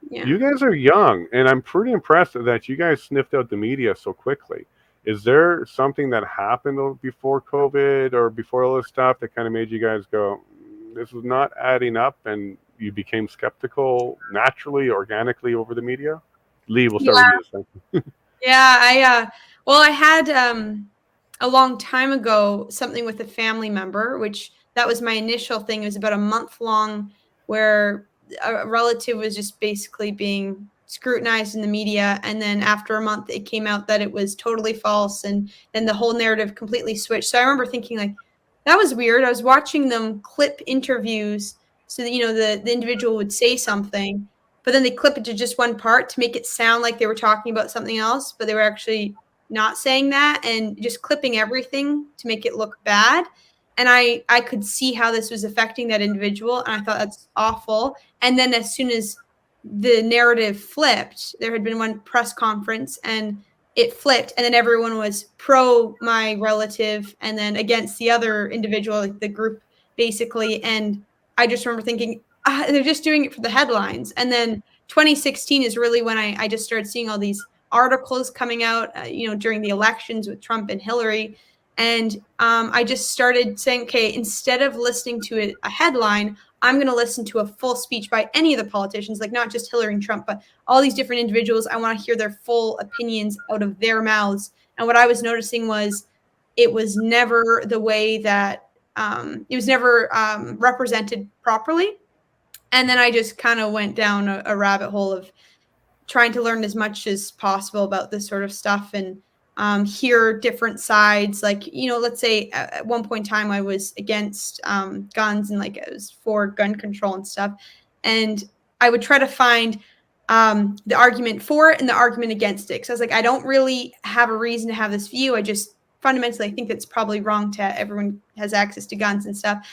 Yeah. You guys are young, and I'm pretty impressed that you guys sniffed out the media so quickly. Is there something that happened before COVID or before all this stuff that kind of made you guys go, this is not adding up, and you became skeptical naturally, organically over the media? Leigh, we'll start with you this time. Yeah, I had a long time ago something with a family member, which that was my initial thing. It was about a month long where a relative was just basically being scrutinized in the media, and then after a month it came out that it was totally false, and then the whole narrative completely switched. So I remember thinking like that was weird. I was watching them clip interviews so that the individual would say something, but then they clip it to just one part to make it sound like they were talking about something else, but they were actually not saying that, and just clipping everything to make it look bad. And I could see how this was affecting that individual, and I thought that's awful. And then as soon as the narrative flipped, there had been one press conference and it flipped, and then everyone was pro my relative and then against the other individual, like the group basically. And I just remember thinking, they're just doing it for the headlines. And then 2016 is really when I just started seeing all these articles coming out, during the elections with Trump and Hillary. And I just started saying, okay, instead of listening to a headline, I'm going to listen to a full speech by any of the politicians, like not just Hillary and Trump, but all these different individuals. I want to hear their full opinions out of their mouths. And what I was noticing was it was never the way that it was never represented properly. And then I just kind of went down a rabbit hole of trying to learn as much as possible about this sort of stuff and hear different sides. Like, let's say at one point in time I was against guns and like I was for gun control and stuff. And I would try to find the argument for it and the argument against it. Because I was like, I don't really have a reason to have this view. I just fundamentally I think it's probably wrong to everyone has access to guns and stuff.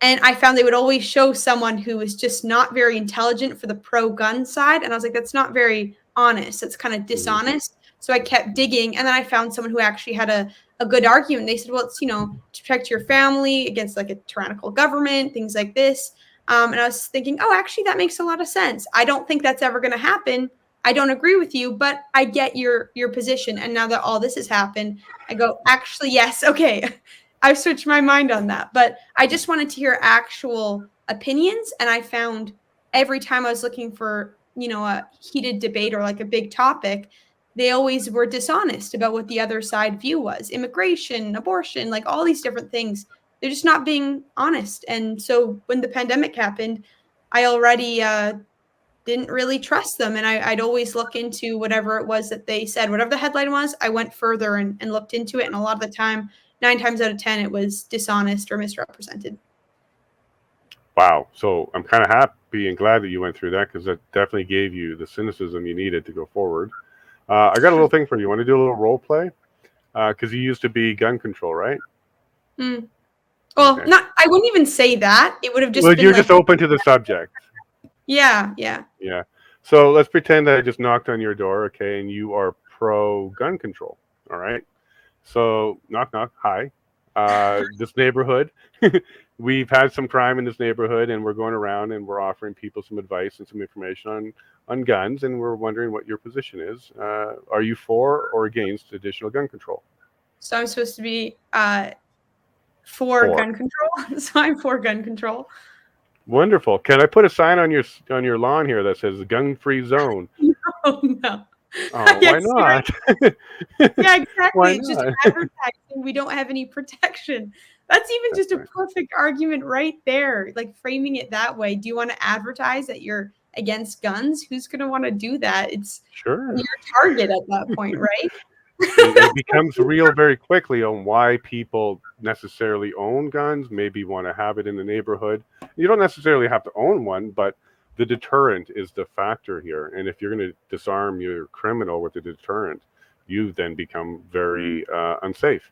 And I found they would always show someone who was just not very intelligent for the pro-gun side. And I was like, that's not very honest. That's kind of Mhm. dishonest. So I kept digging. And then I found someone who actually had a good argument. They said, well, it's, to protect your family against like a tyrannical government, things like this. And I was thinking, oh, actually, that makes a lot of sense. I don't think that's ever going to happen. I don't agree with you, but I get your position. And now that all this has happened, I go, actually, yes, okay. I've switched my mind on that, but I just wanted to hear actual opinions. And I found every time I was looking for, a heated debate or like a big topic, they always were dishonest about what the other side view was. Immigration, abortion, like all these different things. They're just not being honest. And so when the pandemic happened, I already didn't really trust them. And I'd always look into whatever it was that they said, whatever the headline was, I went further and looked into it. And a lot of the time, 9 times out of 10, it was dishonest or misrepresented. Wow. So I'm kind of happy and glad that you went through that because that definitely gave you the cynicism you needed to go forward. I got a little thing for you. Want to do a little role play? Because you used to be gun control, right? Mm. Well, Okay. not, I wouldn't even say that. It would have Well, just been you're like, just open to the subject. yeah, yeah. Yeah. So let's pretend that I just knocked on your door, okay, and you are pro gun control. All right. So knock knock. Hi. This neighborhood, we've had some crime in this neighborhood, and we're going around and we're offering people some advice and some information on guns, and we're wondering what your position is. Are you for or against additional gun control? So I'm supposed to be for For. gun control. So I'm for gun control. Wonderful. Can I put a sign on your lawn here that says gun free zone? Oh, no. Oh, why Yes, you're right. not? Yeah, Why exactly. It's just not? advertising. We don't have any protection. That's even That's just a right. perfect argument right there. Like framing it that way. Do you want to advertise that you're against guns? Who's going to want to do that? It's Sure. your target at that point, right? It becomes real very quickly on why people necessarily own guns, maybe want to have it in the neighborhood. You don't necessarily have to own one, but the deterrent is the factor here. And if you're going to disarm your criminal with a deterrent, you then become very unsafe.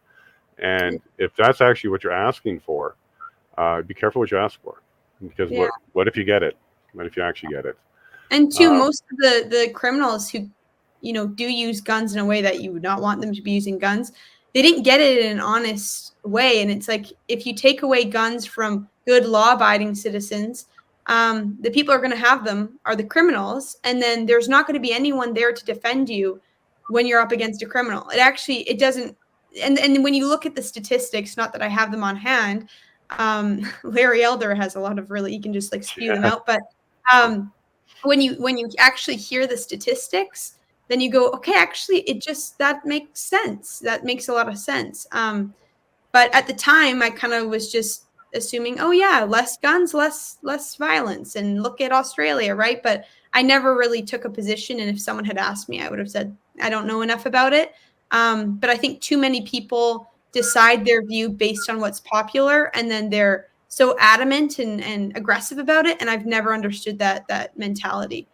And if that's actually what you're asking for, be careful what you ask for, because Yeah. what if you get it? What if you actually get it? And two, Um, most of the criminals who, do use guns in a way that you would not want them to be using guns, they didn't get it in an honest way. And it's like if you take away guns from good law-abiding citizens, The people who are going to have them are the criminals, and then there's not going to be anyone there to defend you when you're up against a criminal. It doesn't. And when you look at the statistics, not that I have them on hand, Larry Elder has a lot of really, you can just like spew them Yeah. out, but when you actually hear the statistics, then you go, okay, actually, that makes sense. That makes a lot of sense. But at the time, I kind of was just assuming, oh yeah, less guns, less violence, and look at Australia, right? But I never really took a position, and if someone had asked me, I would have said I don't know enough about it. But I think too many people decide their view based on what's popular, and then they're so adamant and aggressive about it. And I've never understood that mentality.